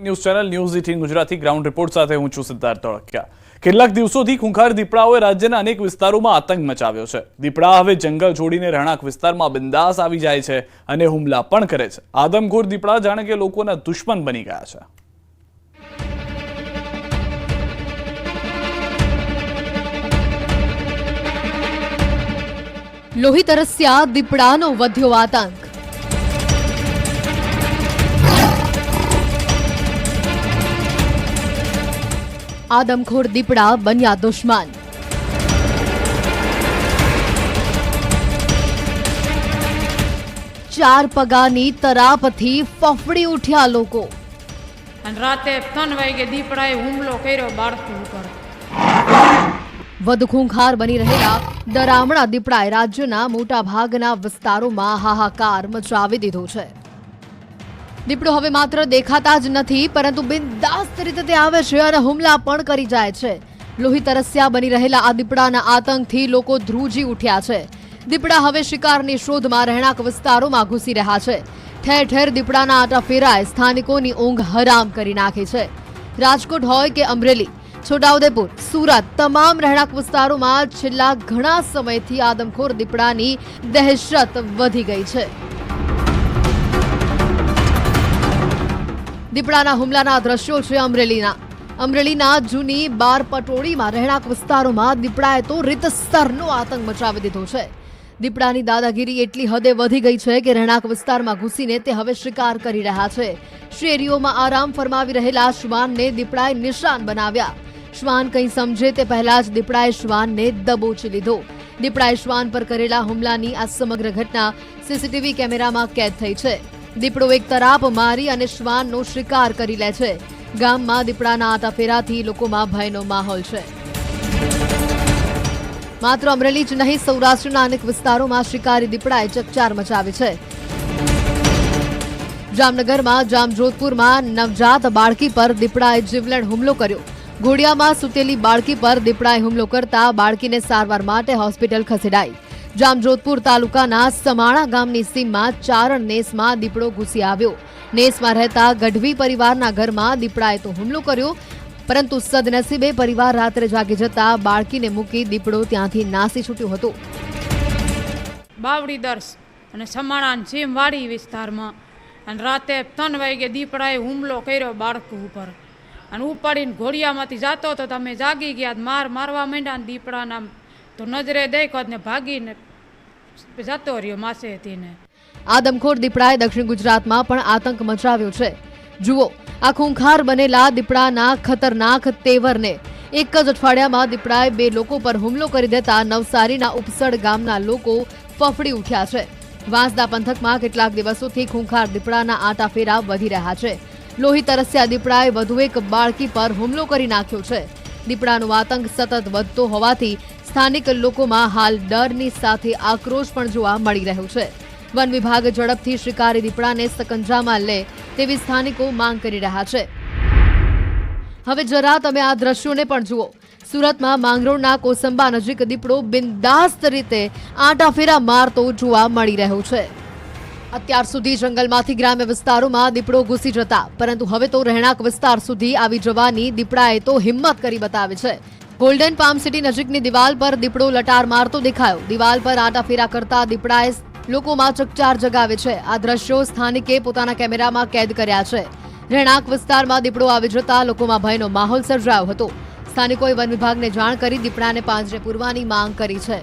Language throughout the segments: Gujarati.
News channel news 18 Gujarati ground report સાથે હું છું સિદ્ધાર્થ તળકિયા। કેટલાક દિવસોથી ખૂંખાર દીપડાઓએ રાજ્યના અનેક વિસ્તારોમાં આતંક મચાવ્યો છે। દીપડા હવે જંગલ છોડીને રહેણાંક વિસ્તારમાં બિંદાસ આવી જાય છે અને હુમલા પણ કરે છે। આદમખોર દીપડા જાણે કે લોકોના દુશ્મન બની ગયા છે। લોહી તરસ્યા દીપડાનો વધ્યો આતંક। आदमखोर दीपड़ा बन्या दुश्मन। चार पगानी तरापथी फफड़ी उठ्या लोको। राते 3 वागे दीपड़ाए हुमलो कर्यो बाळकु पर। વધુ ખૂંખાર બની રહેલા ડરામણા દીપડાએ રાજ્યના મોટા ભાગના વિસ્તારોમાં હાહાકાર મચાવી દીધો છે। દીપડો હવે માત્ર દેખાતા જ નથી, પરંતુ બિંદાસ્ત રીતે તે આવે છે અને હુમલા પણ કરી જાય છે। લોહી તરસ્યા બની રહેલા આ દીપડાના આતંકથી લોકો ધ્રુજી ઉઠ્યા છે। દીપડા હવે શિકારની શોધમાં રહેણાંક વિસ્તારોમાં ઘૂસી રહ્યા છે। ઠેર ઠેર દીપડાના આટાફેરાએ સ્થાનિકોની ઊંઘ હરામ કરી નાખી છે। રાજકોટ હોય કે અમરેલી, છોટાઉદેપુર, સુરત, તમામ રહેણાંક વિસ્તારોમાં છેલ્લા ઘણા સમયથી આદમખોર દીપડાની દહેશત વધી ગઈ છે। દીપડાના હુમલાના દ્રશ્યો છે અમરેલીના જૂની બાર પટોળીમાં રહેણાંક વિસ્તારોમાં દીપડાએ તો રીતસરનો આતંક મચાવી દીધો છે। દીપડાની દાદાગીરી એટલી હદે વધી ગઈ છે કે રહેણાંક વિસ્તારમાં ઘૂસીને તે હવે શિકાર કરી રહ્યા છે। શેરીઓમાં આરામ ફરમાવી રહેલા શ્વાનને દીપડાએ નિશાન બનાવ્યા। શ્વાન કંઈ સમજે તે પહેલા જ દીપડાએ શ્વાનને દબોચી લીધો। દીપડાએ શ્વાન પર કરેલા હુમલાની આ સમગ્ર ઘટના સીસીટીવી કેમેરામાં કેદ થઈ છે। દીપડો એક તરાપ મારી અને શ્વાનનો શિકાર કરી લે છે। ગામમાં દીપડાના આટાફેરાથી લોકોમાં ભયનો માહોલ છે। માત્ર અમરેલી જ નહીં, સૌરાષ્ટ્રના અનેક વિસ્તારોમાં શિકારી દીપડાએ ચકચાર મચાવી છે। જામનગરમાં જામજોધપુરમાં નવજાત બાળકી પર દીપડાએ જીવલેણ હુમલો કર્યો। ઘોડિયામાં સૂતેલી બાળકી પર દીપડાએ હુમલો કરતા બાળકીને સારવાર માટે હોસ્પિટલ ખસેડાઈ। જામજોધપુર તાલુકાના સમાણા ગામની સીમમાં ચારણ નેસમાં દીપડો ઘૂસી આવ્યો। નેસમાં રહેતા ગઢવી પરિવારના ઘરમાં દીપડાએ તો હુમલો કર્યો, પરંતુ સદનસીબે પરિવાર રાત્રે જાગી જતા બાળકીને મૂકી દીપડો ત્યાંથી નાસી છૂટ્યો હતો। બાવડી દર્શ અને સમાણા સીમવાડી વિસ્તારમાં અને રાતે 3 વાગે દીપડાએ હુમલો કર્યો બાળક ઉપર અને ઉપાડીને ઘોડિયામાંથી જાતો તો તમે જાગી ગયા, મારવા માંડ્યા દીપડાના તો નજરે દેખો ને ભાગીને જતો રહ્યો માસેથીને। આદમખોર દીપડાએ દક્ષિણ ગુજરાતમાં પણ આતંક મચાવ્યો છે। જુઓ આ ખૂંખાર બનેલા દીપડાના ખતરનાક તેવરને। એક જ અઠવાડિયામાં દીપડાએ 2 લોકો પર હુમલો કરી દેતા નવસારીના ઉપસડ ગામના લોકો ફફડી ઉઠ્યા છે। વાંસદા પંથકમાં કેટલાક દિવસોથી ખૂંખાર દીપડાના આટાફેરા વધી રહ્યા છે। લોહી તરસ્યા દીપડાએ વધુ એક બાળકી પર હુમલો કરી નાખ્યો છે। દીપડાનો આતંક સતત વધતો હોવાથી સ્થાનિક લોકોમાં હાલ ડરની સાથે આક્રોશ પણ જોવા મળી રહ્યો છે। વન વિભાગ ઝડપથી શિકારી દીપડાને સકંજામાં લે તેવી સ્થાનિકો માંગ કરી રહ્યા છે। હવે જરા તમે આ દ્રશ્યોને પણ જુઓ। સુરતમાં માંગરોળના કોસંબા નજીક દીપડો બિંદાસ્ત રીતે આંટાફેરા મારતો જોવા મળી રહ્યો છે। અત્યાર સુધી જંગલમાંથી ગ્રામ્ય વિસ્તારોમાં દીપડો ઘૂસી જતા, પરંતુ હવે તો રહેણાંક વિસ્તાર સુધી આવી જવાની દીપડાએ તો હિંમત કરી બતાવી છે। ગોલ્ડન પામ સિટી નજીકની દિવાલ પર દીપડો લટાર મારતો દેખાયો। દિવાલ પર આંટાફેરા કરતા દીપડાએ લોકોમાં ચકચાર જગાવે છે। આ દ્રશ્યો સ્થાનિકે પોતાના કેમેરામાં કેદ કર્યા છે। રહેણાંક વિસ્તારમાં દીપડો આવી જતા લોકોમાં ભયનો માહોલ સર્જાયો હતો। સ્થાનિકોએ વન વિભાગને જાણ કરી દીપડાને પાંજરે પૂરવાની માંગ કરી છે।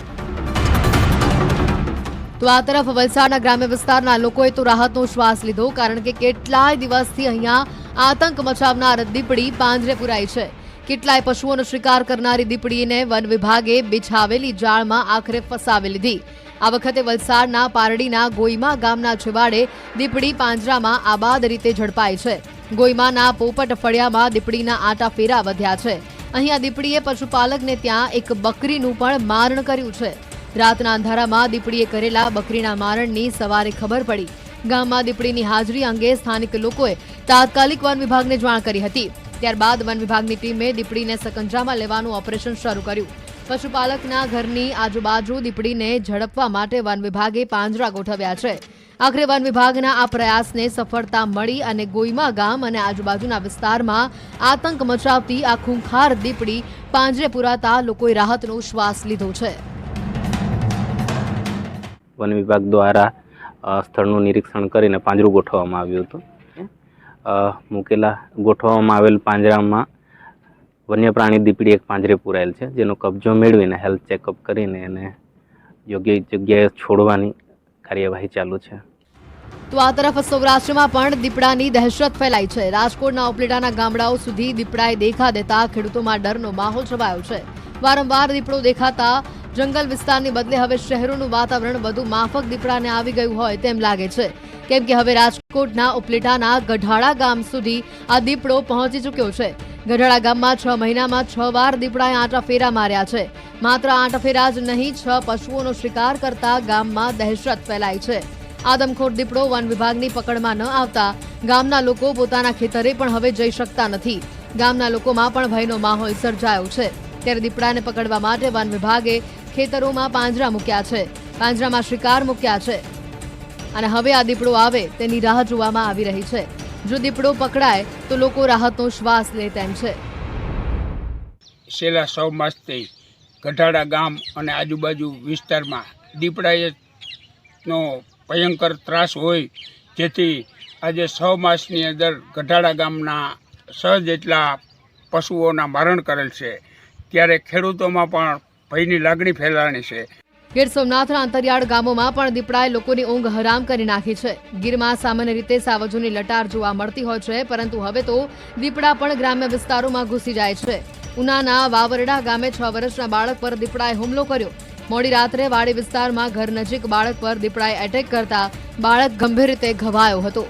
તો આ તરફ વલસાડના ગ્રામ્ય વિસ્તારના લોકોએ તો રાહતનો શ્વાસ લીધો, કારણ કે કેટલાય દિવસથી અહીંયા આતંક મચાવનાર દીપડી પાંજરે પુરાઈ છે। કેટલાય પશુઓનો શિકાર કરનારી દીપડીને વન વિભાગે બિછાવેલી જાળમાં આખરે ફસાવી લીધી। આ વખતે વલસાડના પારડીના ગોઈમા ગામના છેવાડે દીપડી પાંજરામાં આબાદ રીતે ઝડપાઈ છે। ગોઈમાના પોપટ ફળિયામાં દીપડીના આંટાફેરા વધ્યા છે। અહીંયા દીપડીએ પશુપાલકને ત્યાં એક બકરીનું પણ મારણ કર્યું છે। રાતના અંધારામાં દીપડીએ કરેલા બકરીના મારણની સવારે ખબર પડી। ગામમાં દીપડીની હાજરી અંગે સ્થાનિક લોકોએ તાત્કાલિક વન વિભાગને જાણ કરી હતી। ત્યારબાદ વન વિભાગની ટીમે દીપડીને સકંજામાં લેવાનું ઓપરેશન શરૂ કર્યું। પશુપાલકના ઘરની આજુબાજુ દીપડીને ઝડપવા માટે વન વિભાગે પાંજરા ગોઠવ્યા છે। આખરે વન વિભાગના આ પ્રયાસને સફળતા મળી અને ગોઈમા ગામ અને આજુબાજુના વિસ્તારમાં આતંક મચાવતી આ ખૂંખાર દીપડી પાંજરે પુરાતા લોકોએ રાહતનો શ્વાસ લીધો છે. વન વિભાગ દ્વારા સ્થળનું નિરીક્ષણ કરીને પાંજરું ગોઠવવામાં આવ્યું હતું. ગોઠવવામાં આવેલ પાંજરામાં વન્ય પ્રાણી દીપડી એક પાંજરે પુરાયેલ છે, જેનો કબજો મેળવીને હેલ્થ ચેકઅપ કરીને એને યોગ્ય જગ્યાએ છોડવાની કાર્યવાહી ચાલુ છે. તો આ તરફ સૌરાષ્ટ્રમાં પણ દીપડાની દહેશત ફેલાઈ છે. રાજકોટના ઉપલેટાના ગામડાઓ સુધી દીપડાએ દેખા દેતા ખેડૂતોમાં ડરનો માહોલ છવાયો છે. વારંવાર દીપડો દેખાતા જંગલ વિસ્તારની બદલે હવે શહેરોનું વાતાવરણ વધુ માફક દીપડાને આવી ગયું હોય તેમ લાગે છે, કેમ કે હવે રાજકોટના ઉપલેટાના ગઢાળા ગામ સુધી આ દીપડો પહોંચી ચૂક્યો છે. ગઢાળા ગામમાં 6 મહિનામાં 6 વાર દીપડાએ આંટા ફેરા માર્યા છે. માત્ર આંટા ફેરા જ નહીં, 6 પશુઓનો શિકાર કરતા ગામમાં દહેશત ફેલાઈ છે. આદમખોર દીપડો વન વિભાગની પકડમાં ન આવતા ગામના લોકો પોતાના ખેતરે પણ હવે જઈ શકતા નથી. ગામના લોકોમાં પણ ભયનો માહોલ સર્જાયો છે. ત્યારે દીપડાને પકડવા માટે વન વિભાગે ખેતરોમાં પાંજરા મૂક્યા છે, પાંજરામાં શિકાર મૂક્યા છે અને હવે આ દીપડો આવે તેની રાહ જોવામાં આવી રહી છે. જો દીપડો પકડાય તો લોકો રાહતનો શ્વાસ લે તેમ છે. છેલ્લા 6 માસથી ગઢાળા ગામ અને આજુબાજુ વિસ્તારમાં દીપડાનો ભયંકર ત્રાસ હોય, જેથી આજે 6 માસની અંદર ગઢાળા ગામના 6 જેટલા પશુઓના મરણ કરેલ છે. ત્યારે ખેડૂતોમાં પણ ભયની લાગણી ફેલાણી છે. ગીર સોમનાથના અંતરિયાળ ગામોમાં પણ દીપડાએ લોકોની ઊંઘ હરામ કરી નાખી છે. ગીરમાં સામાન્ય રીતે સાવજોની લટાર જોવા મળતી હોય છે, પરંતુ હવે તો દીપડા પણ ગ્રામ્ય વિસ્તારોમાં ઘૂસી જાય છે. ઉનાના વાવરડા ગામે 6 વર્ષના બાળક પર દીપડાએ હુમલો કર્યો. મોડી રાત્રે વાડી વિસ્તારમાં ઘર નજીક બાળક પર દીપડાએ એટેક કરતા બાળક ગંભીર રીતે ઘવાયો હતો.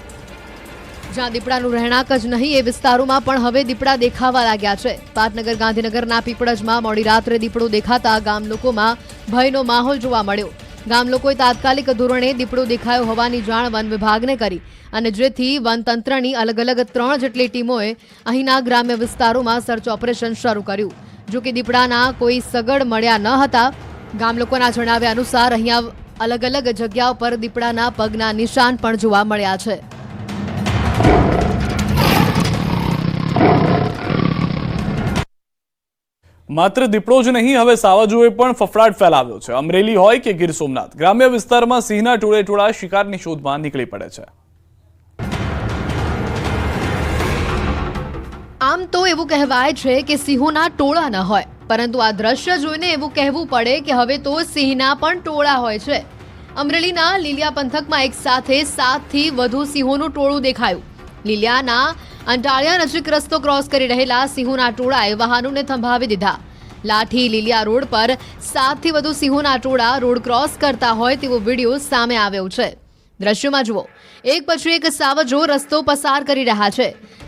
જ્યાં દીપડાનું રહેણાંક જ નહીં, એ વિસ્તારોમાં પણ હવે દીપડા દેખાવા લાગ્યા છે. પાટનગર ગાંધીનગરના પીપળજમાં મોડી રાત્રે દીપડો દેખાતા ગામ લોકોમાં ભયનો માહોલ જોવા મળ્યો. ગામ લોકોએ તાત્કાલિક ધોરણે દીપડો દેખાયો હોવાની જાણ વન વિભાગને કરી અને જેથી વનતંત્રની અલગ અલગ 3 જેટલી ટીમોએ અહીંના ગ્રામ્ય વિસ્તારોમાં સર્ચ ઓપરેશન શરૂ કર્યું. જો કે દીપડાના કોઈ સગડ મળ્યા ન હતા. ગામ લોકોના જણાવ્યા અનુસાર અહીંયા અલગ અલગ જગ્યાઓ પર દીપડાના પગના નિશાન પણ જોવા મળ્યા છે. માત્ર દીપડો જ નહીં, હવે સાવજોએ પણ ફફડાટ ફેલાવ્યો છે. અમરેલી હોય કે ગીર સોમનાથ, ગ્રામ્ય વિસ્તારમાં સિંહના ટોળે શિકારની શોધમાં નીકળી પડે છે. આમ તો એવું કહેવાય છે કે સિંહોના ટોળા ન હોય, પરંતુ આ દ્રશ્ય જોઈને એવું કહેવું પડે કે હવે તો સિંહના પણ ટોળા હોય છે. અમરેલીના લીલિયા પંથકમાં એક સાથે 7 થી વધુ સિંહોનું ટોળું દેખાયું. લીલિયાના અંટાળિયા નજીક રસ્તો ક્રોસ કરી રહેલા સિંહોના ટોળાએ વાહનોને થંભાવી દીધા. લાઠી લીલિયા રોડ પર 7 થી વધુ સિંહોના ટોળા રોડ ક્રોસ કરતા હોય તેવો વિડીયો સામે આવ્યો છે. દ્રશ્યોમાં જુઓ, એક પછી એક સાવજો રસ્તો પસાર કરી રહ્યા છે.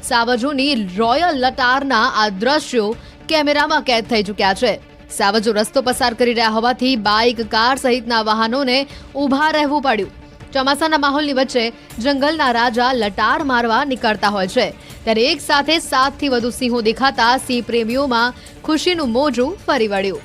સાવજોની રોયલ લટારના આ દ્રશ્યો કેમેરામાં કેદ થઈ ચૂક્યા છે. સાવજો રસ્તો પસાર કરી રહ્યા હોવાથી બાઇક, કાર સહિતના વાહનોને ઊભા રહેવું પડ્યું. ચોમાસાના માહોલની વચ્ચે જંગલના રાજા લટાર મારવા નીકળતા હોય છે, ત્યારે એક સાથે 7 થી વધુ સિંહો દેખાતા સિંહ પ્રેમીઓમાં ખુશીનું મોજું ફરી વળ્યું.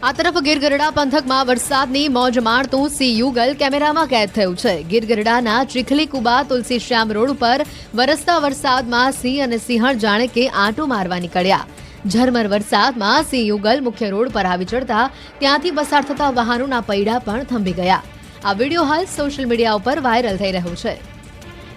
આ તરફ ગીરગઢડા પંથકમાં વરસાદની મોજ માણતું સિંહ યુગલ કેમેરામાં કેદ થયું છે. ગીરગઢડાના ચીખલી કુબા તુલસી શ્યામ રોડ ઉપર વરસતા વરસાદમાં સિંહ અને સિંહણ જાણે કે આંટો મારવા નીકળ્યા. ઝરમર વરસાદમાં સિંહ યુગલ મુખ્ય રોડ પર આવી ચડતા ત્યાંથી પસાર થતા વાહનોના પૈડા પણ થંભી ગયા. આ વિડીયો હાલ સોશિયલ મીડિયા ઉપર વાયરલ થઈ રહ્યો છે.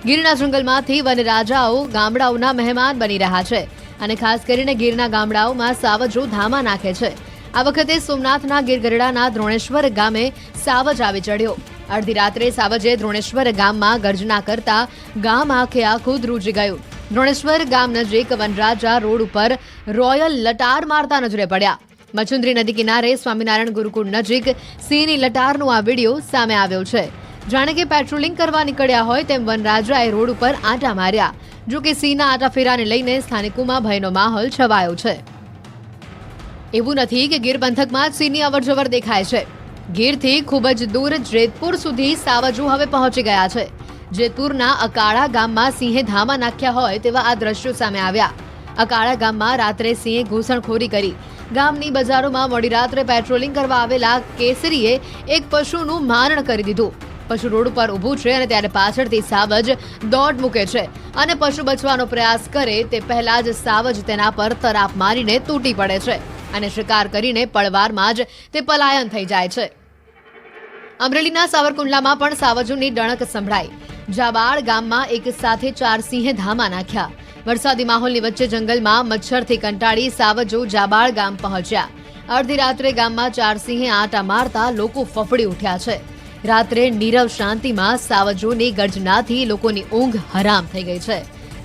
ગીરના જંગલમાંથી વનરાજાઓ ગામડાઓના મહેમાન બની રહ્યા છે અને ખાસ કરીને ગીરના ગામડાઓમાં સાવજો ધામા નાખે છે. આ વખતે સોમનાથના ગીરગઢડાના દ્રોણેશ્વર ગામે સાવજ આવી ચડ્યો. અડધી રાત્રે સાવજે દ્રોણેશ્વર ગામમાં ગર્જના કરતા ગામ આખે આખું ધ્રુજી ગયું. દ્રોણેશ્વર ગામ નજીક વનરાજા રોડ ઉપર રોયલ લટાર મારતા નજરે પડ્યા. મચુંદ્રી નદી કિનારે સ્વામિનારાયણ ગુરુકુળ નજીક સિંહની લટારનો આ વિડીયો સામે આવ્યો છે. જાણે કે પેટ્રોલિંગ કરવા નીકળ્યા હોય તેમ વનરાજાએ રોડ ઉપર આંટા માર્યા. જો કે સિંહના આંટા ફેરાને લઈને સ્થાનિકોમાં ભયનો માહોલ છવાયો છે. એવું નથી કે ગીર પંથકમાં જ સિંહની અવરજવર દેખાય છે. ગીરથી ખૂબ જ દૂર જેતપુર સુધી સાવજો હવે પહોંચી ગયા છે. જેતપુરના અકાળા ગામમાં સિંહે ધામા નાખ્યા હોય તેવા આ દ્રશ્યો સામે આવ્યા. અકાળા ગામમાં રાત્રે સિંહે ઘૂસણખોરી કરી. ગામની બજારોમાં મોડી રાત્રે પેટ્રોલિંગ કરવા આવેલા કેસરીએ એક પશુનું મારણ કરી દીધું. પશુ રોડ ઉપર ઊભું છે અને ત્યારે પાછળથી સાવજ દોડ મૂકે છે અને પશુ બચવાનો પ્રયાસ કરે તે પહેલા જ સાવજ તેના પર તરાપ મારીને તૂટી પડે છે અને શિકાર કરીને પળવારમાં જ તે પલાયન થઈ જાય છે. અમરેલીના સાવરકુંડલામાં પણ સાવજોની ડણક સંભળાઈ. જાબાળ ગામમાં એક સાથે 4 સિંહે ધામા નાખ્યા. વરસાદી માહોલની વચ્ચે જંગલમાં મચ્છરથી કંટાળી સાવજો જાબાળ ગામ પહોંચ્યા. અડધી રાત્રે ગામમાં 4 સિંહે આંટા મારતા લોકો ફફડી ઉઠ્યા છે. રાત્રે નીરવ શાંતિમાં સાવજોની ગર્જનાથી લોકોની ઊંઘ હરામ થઈ ગઈ છે.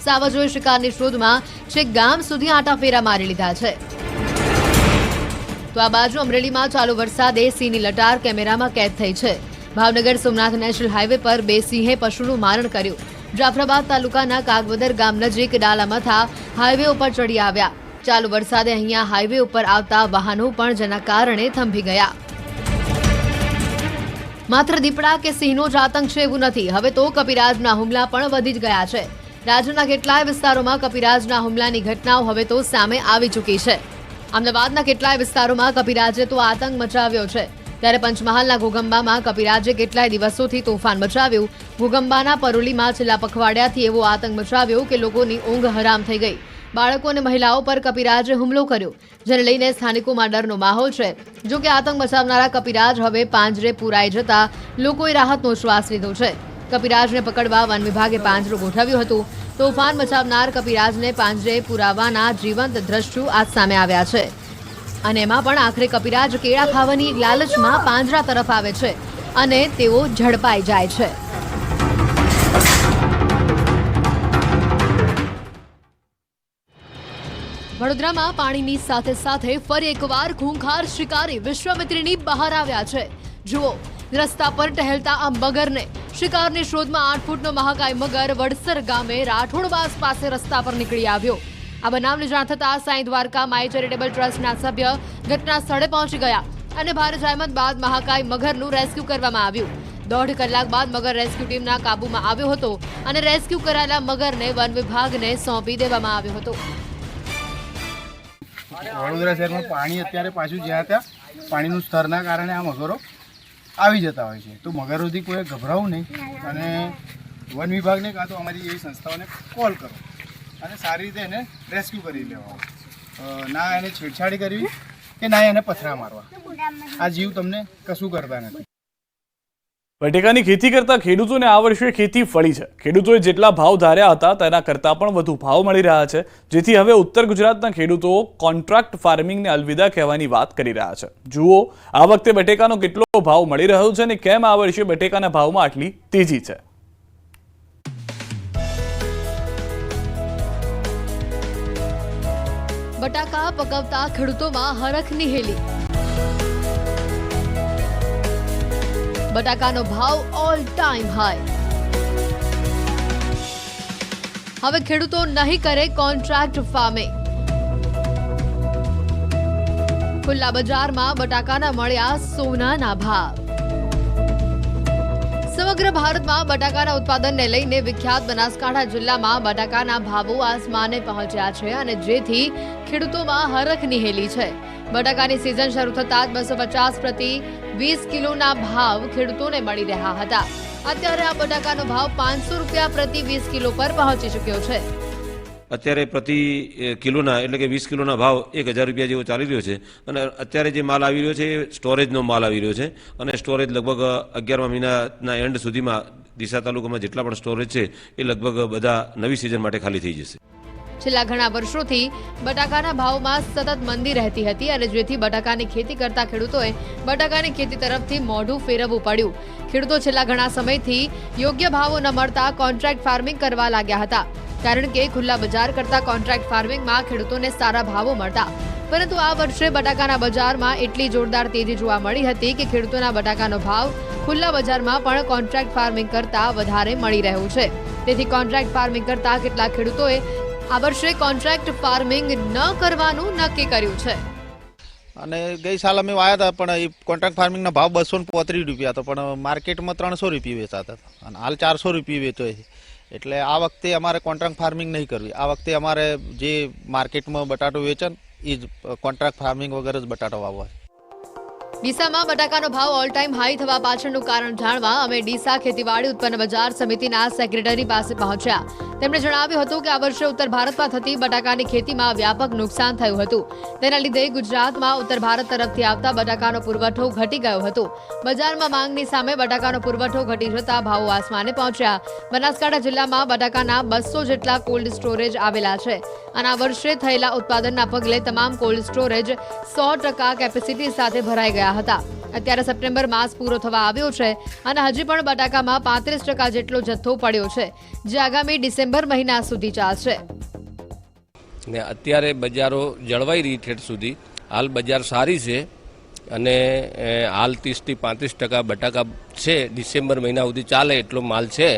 સાવજોએ શિકારની શોધમાં છેક ગામ સુધી આંટા ફેરા મારી લીધા છે. તો આ બાજુ અમરેલીમાં ચાલુ વરસાદે સિંહની લટાર કેમેરામાં કેદ થઈ છે. ભાવનગર સોમનાથ નેશનલ હાઈવે પર 2 સિંહે પશુનું મારણ કર્યું. જાફરાબાદ તાલુકાના કાગવદર ગામ નજીક ડાલામથા હાઈવે ઉપર ચડી આવ્યા. ચાલુ વરસાદે અહીંયા હાઈવે ઉપર આવતા વાહનો પણ જેના કારણે થંભી ગયા. માત્ર દીપડા કે સિંહનો જ આતંક છે એવું નથી. હવે તો કપિરાજના હુમલા પણ વધી જ ગયા છે. રાજ્યના કેટલાય વિસ્તારોમાં કપિરાજના હુમલાની ઘટનાઓ હવે તો સામે આવી ચૂકી છે. અમદાવાદના કેટલાય વિસ્તારોમાં કપિરાજે તો આતંક મચાવ્યો છે. ત્યારે પંચમહાલના ઘોગંબામાં કપિરાજે કેટલાય દિવસોથી તોફાન મચાવ્યું. ઘોગંબાના પરોલીમાં છેલ્લા પખવાડિયાથી એવો આતંક મચાવ્યો કે લોકોની ઊંઘ હરામ થઈ ગઈ. બાળકો અને મહિલાઓ પર કપિરાજે હુમલો કર્યો, જેને લઈને સ્થાનિકોમાં ડરનો માહોલ છે. જો કે આતંક મચાવનારા કપિરાજ હવે પાંજરે પુરાઈ જતા લોકોએ રાહતનો શ્વાસ લીધો છે. કપિરાજને પકડવા વન વિભાગે પાંજરું ગોઠવ્યું હતું. તોફાન મચાવનાર કપિરાજને પાંજરે પુરાવાના જીવંત દ્રશ્યો આજ સામે આવ્યા છે. અને એમાં પણ આખરે કપિરાજ કેળા ખાવાની લાલચમાં પાંજરા તરફ આવે છે અને તેઓ ઝડપાઈ જાય છે. વડોદરામાં પાણીની સાથે સાથે ફરી એકવાર ખૂંખાર શિકારી વિશ્વામિત્રીની બહાર આવ્યા છે. જુઓ, રસ્તા પર ટહેલતા આ મગરને શિકારની શોધમાં 8 ફૂટનો મહાકાય મગર વડસર ગામે રાઠોડવાસ પાસે રસ્તા પર નીકળી આવ્યો. આ બનાવની જાણ થતાં સાંઈ દ્વારકા માય ચેરિટેબલ ટ્રસ્ટના સભ્ય ઘટના સ્થળે પહોંચી ગયા અને ભારે જહેમત બાદ મહાકાય મગરનું રેસ્ક્યુ કરવામાં આવ્યું. 1.5 કલાક બાદ મગર રેસ્ક્યુ ટીમના કાબૂમાં આવ્યો હતો અને રેસ્ક્યુ કરાયેલા મગરને વન વિભાગને સોંપી દેવામાં આવ્યો હતો. વડોદરા શહેરમાં પાણી અત્યારે પાછું જ્યાં ત્યાં પાણીનું સ્તરના કારણે આ મગરો આવી જતા હોય છે. તો મગરોથી કોઈ ગભરાવું નહીં અને વન વિભાગને કાં તો અમારી એવી સંસ્થાઓને કોલ કરો અને સારી રીતે એને રેસ્ક્યુ કરી લેવા. ના એને છેડછાડી કરવી કે ના એને પથરા મારવા. આ જીવ તમને કશું કરતા નથી. બટેકાની ખેતી કરતા ખેડૂતોને આ વર્ષે ખેતી ફળી છે. ખેડૂતોએ જેટલા ભાવ ધાર્યા હતા તેના કરતાં પણ વધુ ભાવ મળી રહ્યા છે, જેથી હવે ઉત્તર ગુજરાતના ખેડૂતો કોન્ટ્રાક્ટ ફાર્મિંગને અલવિદા કહેવાની વાત કરી રહ્યા છે. જુઓ, આ વખતે બટેકાનો કેટલો ભાવ મળી રહ્યો છે અને કેમ આ વર્ષે બટેકાના ભાવમાં આટલી તેજી છે. બટાકા પકવતા ખેડૂતોમાં હરખની હેલી. બટાકાનો ભાવ ઓલ ટાઈમ હાઈ. હવે ખેડૂતો નહીં કરે કોન્ટ્રાક્ટ ફાર્મિંગ. ખુલ્લા બજારમાં બટાકાના મળ્યા સોનાના ભાવ. સમગ્ર ભારતમાં બટાકાના ઉત્પાદનને લઈને વિખ્યાત બનાસકાંઠા જિલ્લામાં બટાકાના ભાવો આસમાને પહોંચ્યા છે અને જેથી ખેડૂતોમાં હરખની હેલી છે. બટાકાની સિઝન શરૂ થતાં જ 250 પ્રતિ 20 કિલોના ભાવ ખેડૂતોને મળી રહ્યા હતા. અત્યારે આ બટાકાનો ભાવ 500 રૂપિયા પ્રતિ 20 કિલો પર પહોંચી ચૂક્યો છે. અત્યારે પ્રતિ કિલોના એટલે કે 20 કિલોના ભાવ 1000 રૂપિયા જેવો ચાલી રહ્યો છે અને અત્યારે જે માલ આવી રહ્યો છે એ સ્ટોરેજનો માલ આવી રહ્યો છે અને સ્ટોરેજ લગભગ 11મા મહિનાના એન્ડ સુધીમાં ડીસા તાલુકામાં જેટલા પણ સ્ટોરેજ છે એ લગભગ બધા નવી સિઝન માટે ખાલી થઈ જશે. છેલ્લા ઘણા વર્ષોથી બટાકાના ભાવમાં સતત મંદી રહેતી હતી અને જેથી બટાકાની ખેતી કરતા ખેડૂતોએ બટાકાની ખેતી તરફથી મોઢું ફેરવવું પડ્યું. ખેડૂતો છેલ્લા ઘણા સમયથી યોગ્ય ભાવો ન મળતા કોન્ટ્રાક્ટ ફાર્મિંગ કરવા લાગ્યા હતા, કારણ કે ખુલ્લા બજાર કરતા કોન્ટ્રાક્ટ ફાર્મિંગમાં ખેડૂતોને સારા ભાવો મળતા. પરંતુ આ વર્ષે બટાકાના બજારમાં એટલી જોરદાર તેજી જોવા મળી હતી કે ખેડૂતોના બટાકાનો ભાવ ખુલ્લા બજારમાં પણ કોન્ટ્રાક્ટ ફાર્મિંગ કરતા વધારે મળી રહ્યું છે. તેથી કોન્ટ્રાક્ટ ફાર્મિંગ કરતા કેટલાક ખેડૂતોએ આ વર્ષે કોન્ટ્રાક્ટ ફાર્મિંગ ન કરવાનું નક્કી કર્યું છે. અને ગઈ સાલ અમે વાયા હતા પણ એ કોન્ટ્રાક્ટ ફાર્મિંગના ભાવ 235 રૂપિયા હતો, પણ માર્કેટમાં 300 રૂપિયા વેચાતા હતા અને હાલ 400 રૂપિયા વેચો છે. એટલે આ વખતે અમારે કોન્ટ્રાક્ટ ફાર્મિંગ નહીં કરવી. આ વખતે અમારે જે માર્કેટમાં બટાટો વેચન એ જ કોન્ટ્રાક્ટ ફાર્મિંગ વગર જ બટાટો વાવવા. ડીસામાં બટાકાનો ભાવ ઓલ ટાઈમ હાઈ થવા પાછળનું કારણ જાણવા અમે ડીસા ખેતીવાડી ઉત્પન્ન બજાર સમિતિના સેક્રેટરી પાસે પહોંચ્યા. તેમણે જણાવ્યું હતું કે આ વર્ષે ઉત્તર ભારતમાં થતી બટાકાની ખેતીમાં વ્યાપક નુકસાન થયું હતું. તેના લીધે ગુજરાતમાં ઉત્તર ભારત તરફથી આવતા બટાકાનો પુરવઠો ઘટી ગયો હતો. બજારમાં માંગની સામે બટાકાનો પુરવઠો ઘટી જતા ભાવો આસમાને પહોંચ્યા. બનાસકાંઠા જિલ્લામાં બટાકાના 200 જેટલા કોલ્ડ સ્ટોરેજ આવેલા છે અને આ વર્ષે થયેલા ઉત્પાદનના પગલે તમામ કોલ્ડ સ્ટોરેજ 100% કેપેસિટી સાથે ભરાઈ ગયા હતા. અત્યારે સપ્ટેમ્બર માસ પૂરો થવા આવ્યો છે અને હજી પણ બટાકામાં 35% જેટલો જથ્થો પડ્યો છે, જે આગામી ડિસેમ્બર મહિના સુધી ચાલશે. ને અત્યારે બજારો જળવાઈ રહી ઠેઠ સુધી. હાલ બજાર સારી છે અને હાલ 30 થી 35% બટાકા છે. ડિસેમ્બર મહિના સુધી ચાલે એટલો માલ છે.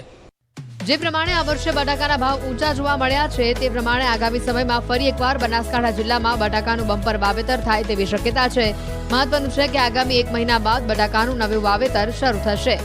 જે પ્રમાણે આ વર્ષે બટાકાના ભાવ ઊંચા જોવા મળ્યા છે તે પ્રમાણે આગામી સમયમાં ફરી એકવાર બનાસકાંઠા જિલ્લામાં બટાકાનું બમ્પર વાવેતર થાય તેવી શક્યતા છે. મહત્વનું છે કે આગામી 1 મહિના બાદ બટાકાનું નવું વાવેતર શરૂ થશે.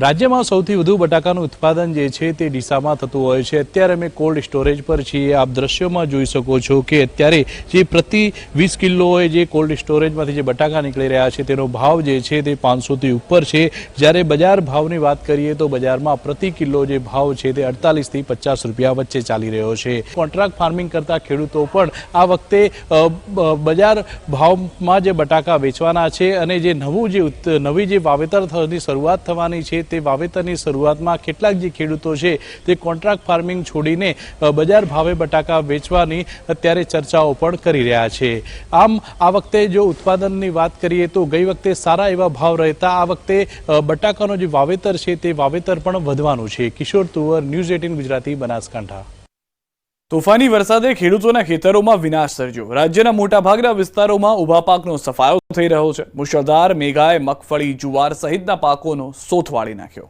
રાજ્યમાં સૌથી વધુ બટાકાનું ઉત્પાદન જે છે તે ડીસામાં થતું હોય છે. અત્યારે અમે કોલ્ડ સ્ટોરેજ પર છીએ. આપ દ્રશ્યોમાં જોઈ શકો છો કે અત્યારે જે પ્રતિ 20 કિલોએ જે કોલ્ડ સ્ટોરેજમાંથી જે બટાકા નીકળી રહ્યા છે તેનો ભાવ જે છે તે 500થી ઉપર છે. જ્યારે બજાર ભાવની વાત કરીએ તો બજારમાં પ્રતિ કિલો જે ભાવ છે તે 48 થી 50 રૂપિયા વચ્ચે ચાલી રહ્યો છે. કોન્ટ્રાક્ટ ફાર્મિંગ કરતા ખેડૂતો પણ આ વખતે બજાર ભાવમાં જે બટાકા વેચવાના છે અને જે નવી જે વાવેતર થવાની શરૂઆત થવાની છે તે વાવેતરની શરૂઆતમાં કેટલાક જે ખેડૂતો છે તે કોન્ટ્રાક્ટ ફાર્મિંગ છોડીને બજાર ભાવે બટાકા વેચવાની અત્યારે ચર્ચાઓ પણ કરી રહ્યા છે. આમ આ વખતે જો ઉત્પાદનની વાત કરીએ તો ગઈ વખતે સારા એવા ભાવ રહેતા આ વખતે બટાકાનો જે વાવેતર છે તે વાવેતર પણ વધવાનું છે. કિશોર તુવર, ન્યૂઝ 18 ગુજરાતી, બનાસકાંઠા. તોફાની વરસાદે ખેડૂતોના ખેતરોમાં વિનાશ સર્જ્યો. રાજ્યના મોટાભાગના વિસ્તારોમાં ઊભા પાકનો સફાયો થઈ રહ્યો છે. મુશળધાર મેઘાએ મગફળી, જુવાર સહિતના પાકોનો સોથ વાળી નાખ્યો.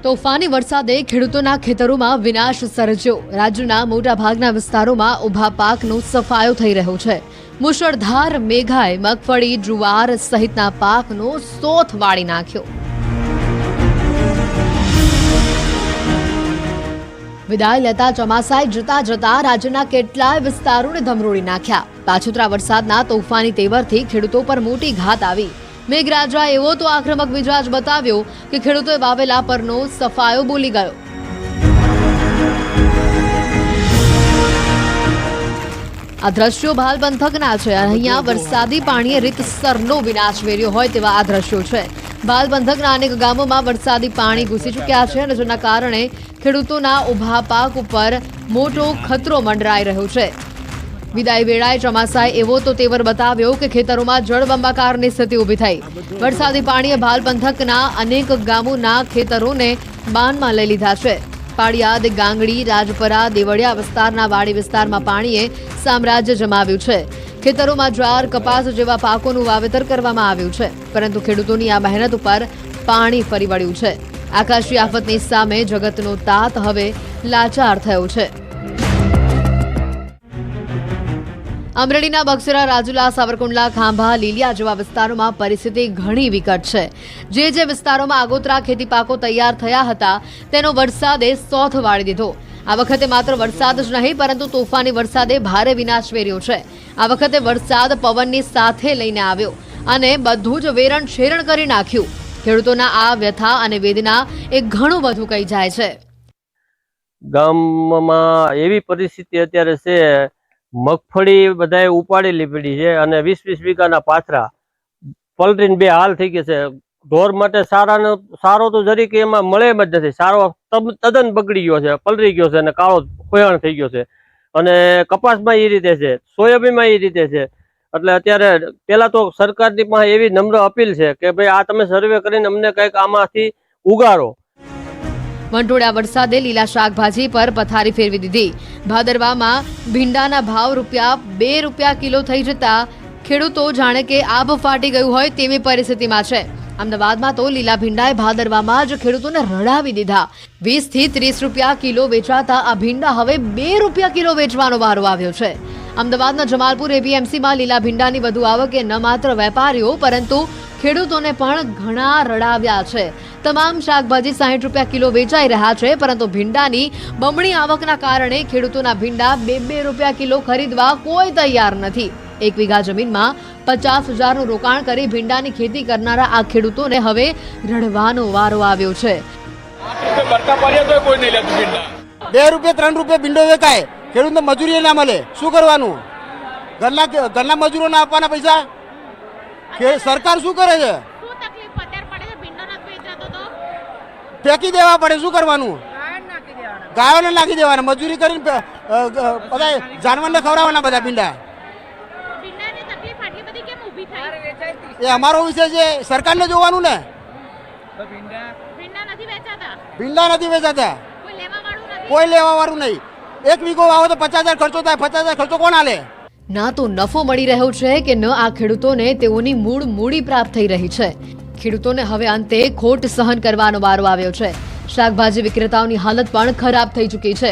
તોફાની વરસાદે ખેડૂતોના ખેતરોમાં વિનાશ સર્જ્યો. રાજ્યના મોટાભાગના વિસ્તારોમાં ઊભા પાકનો સફાયો થઈ રહ્યો છે. મુશળધાર મેઘાએ મગફળી, જુવાર સહિતના પાકનો સોથ વાળી નાખ્યો. વિદાય લેતા ચોમાસાએ જતા જતા રાજ્યના કેટલાય વિસ્તારોને ધમરોળી નાખ્યા. પાછોતરા વરસાદના તોફાની તેવરથી ખેડૂતો પર મોટી ઘાત આવી. મેઘરાજા એવો તો આક્રમક મિજાજ બતાવ્યો કે ખેડૂતોએ વાવેલા પરનો સફાયો બોલી ગયો. આ દ્રશ્યો ભાલ પંથકના છે. અહીંયા વરસાદી પાણીએ રીતસરનો વિનાશ વેર્યો હોય તેવા આ દ્રશ્યો છે. ભાલ પંથકના અનેક ગામોમાં વરસાદી પાણી ઘૂસી ચૂક્યા છે અને જેના કારણે ખેડૂતોના ઊભા પાક ઉપર મોટો ખતરો મંડરાઈ રહ્યો છે. વિદાય વેળાએ ચોમાસાએ એવો તો તેવર બતાવ્યો કે ખેતરોમાં જળબંબાકારની સ્થિતિ ઊભી થઈ. વરસાદી પાણીએ ભાલ પંથકના અનેક ગામોના ખેતરોને બાનમાં લઈ લીધા છે. પાળિયાદ, ગાંગડી, રાજપરા, દેવળિયા વિસ્તારના વાડી વિસ્તારમાં પાણીએ સામ્રાજ્ય જમાવ્યું છે. ખેતરોમાં જ્વાર, કપાસ જેવા પાકોનું વાવેતર કરવામાં આવ્યું છે, પરંતુ ખેડૂતોની આ મહેનત ઉપર પાણી ફરી વળ્યું છે. આકાશી આફતની સામે જગતનો તાત હવે લાચાર થયો છે. અમરેલીના બગસરા, રાજુલા, સાવરકુંડલા, ખાંભા, લીલિયા જેવા વિસ્તારોમાં પરિસ્થિતિ ઘણી વિકટ છે. જે વિસ્તારોમાં આગોતરા ખેતી પાકો તૈયાર થયા હતા તેનો વરસાદે સોથ વાળી દીધો. આ વખતે માત્ર વરસાદ જ નહીં પરંતુ તોફાની વરસાદે ભારે વિનાશ વેર્યો છે. આ વખતે વરસાદ પવનની સાથે લઈને આવ્યો અને બધું જ વેરણ શેરણ કરી નાખ્યું. ખેડૂતોના આ વ્યથા અને વેદના એ ઘણું બધું કહી જાય છે. ગામમાં એવી પરિસ્થિતિ અત્યારે છે, મગફળી બધાએ ઉપાડી લીધી છે અને 20-20 વીઘાના પાથરા પલરીને બે હાલ થઈ ગયા છે. ઢોર માટે સારો તો જરીક એમાં મળે જ નથી. સારો તદ્દન બગડી ગયો છે, પલરી ગયો છે અને કાળો ખોયાણ થઈ ગયો છે. અને કપાસમાં એ રીતે છે, સોયાબીનમાં એ રીતે છે. એટલે અત્યારે પેલા તો સરકારની પાસે એવી નમ્ર અપીલ છે કે ભાઈ આ તમે સર્વે કરીને અમને કંઈક આમાંથી ઉગાડો. વંટોળા વરસાદે લીલા શાકભાજી પર પથારી ફેરવી દીધી. ભાદરવામાં ભીંડાના ભાવ ₹2 કિલો થઈ જતા ખેડૂતો જાણે કે આબ ફાટી ગયું હોય તેવી પરિસ્થિતિમાં છે. અમદાવાદમાં તો લીલા ભીંડાએ ભાદરવામાં જ ખેડૂતોને રડાવી દીધા. 20 થી 30 રૂપિયા કિલો વેચાતા આ ભીંડા હવે 2 રૂપિયા કિલો વેચવાનો વારો આવ્યો છે. અમદાવાદના જમાલપુર એપીએમસીમાં લીલા ભીંડાની વધુ આવકે ન માત્ર વેપારીઓ પરંતુ ખેડૂતોને પણ ઘણા રડાવ્યા છે. તમામ શાકભાજી 60 રૂપિયા કિલો વેચાઈ રહ્યા છે, પરંતુ ભીંડાની બમણી આવકના કારણે ખેડૂતોના ભીંડા 2 રૂપિયા કિલો ખરીદવા કોઈ તૈયાર નથી. 1 વીઘા જમીનમાં 50,000નું રોકાણ કરી ભીંડાની ખેતી કરનારા આ ખેડૂતોને હવે રડવાનો વારો આવ્યો છે. 2 રૂપિયા 3 રૂપિયા ભીંડો વેચાય, ખેડૂતને મજૂરી ના મળે, શું કરવાનું? ઘરના મજૂરોને આપવાના પૈસા સરકાર શું કરે છે? ફેંકી દેવા પડે, શું કરવાનું? ગાયોને નાખી દેવાના, મજૂરી કરીને બધા જાનવરને ખવડાવવાના બધા ભીંડા. એ અમારો વિષય છે, સરકારને જોવાનું ને. ભીંડા નથી વેચાતા, કોઈ લેવા વાળું નહીં. 1 વીઘો વાવો તો 50,000 ખર્ચો થાય, 50,000 ખર્ચો કોણ આલે? ના તો નફો મળી રહ્યો છે કે ન આ ખેડૂતોને તેઓની મૂડી પ્રાપ્ત થઈ રહી છે. ખેડૂતોને હવે અંતે ખોટ સહન કરવાનો વારો આવ્યો છે. શાકભાજી વિક્રેતાઓની હાલત પણ ખરાબ થઈ ચૂકી છે.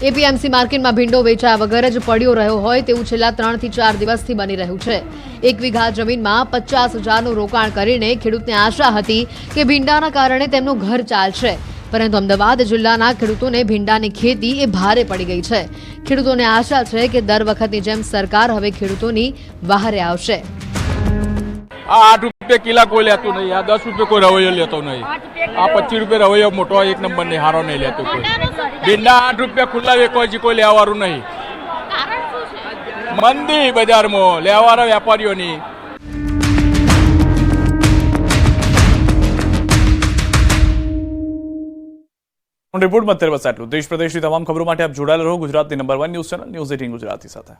એપીએમસી માર્કેટમાં ભીંડો વેચાયા વગર જ પડ્યો રહ્યો હોય તેવું છેલ્લા 3 થી 4 દિવસથી બની રહ્યું છે. 1 વીઘા જમીનમાં 50,000નું રોકાણ કરીને ખેડૂતને આશા હતી કે ભીંડાના કારણે તેમનું ઘર ચાલશે, પરંતુ અમદાવાદ જિલ્લાના ખેડૂતોને ભીંડાની ખેતી એ ભારે પડી ગઈ છે. ખેડૂતોને આશા છે કે દર વખતની જેમ સરકાર હવે ખેડૂતોની વહારે આવશે. આ 8 રૂપિયા કિલા કોઈ લેતું નહીં, આ 10 રૂપિયા કોઈ રવૈયો લેતો નહીં, આ 25 રૂપિયા રવૈયો મોટો 1 નંબર નહીં, હારો નહીં લેતો કોઈ. ભીંડા 8 રૂપિયા ખુલ્લા વેચવા હજી કોઈ લેવાવાળું નહીં. મંદી બજારમાં લેવાવાળા વેપારીઓની. રિપોર્ટમાં અત્યારે બસ આટલું. દેશ પ્રદેશની તમામ ખબરો માટે આપ જોડાયેલા રહો ગુજરાતની number 1 news channel news 18 Gujarati સાથે.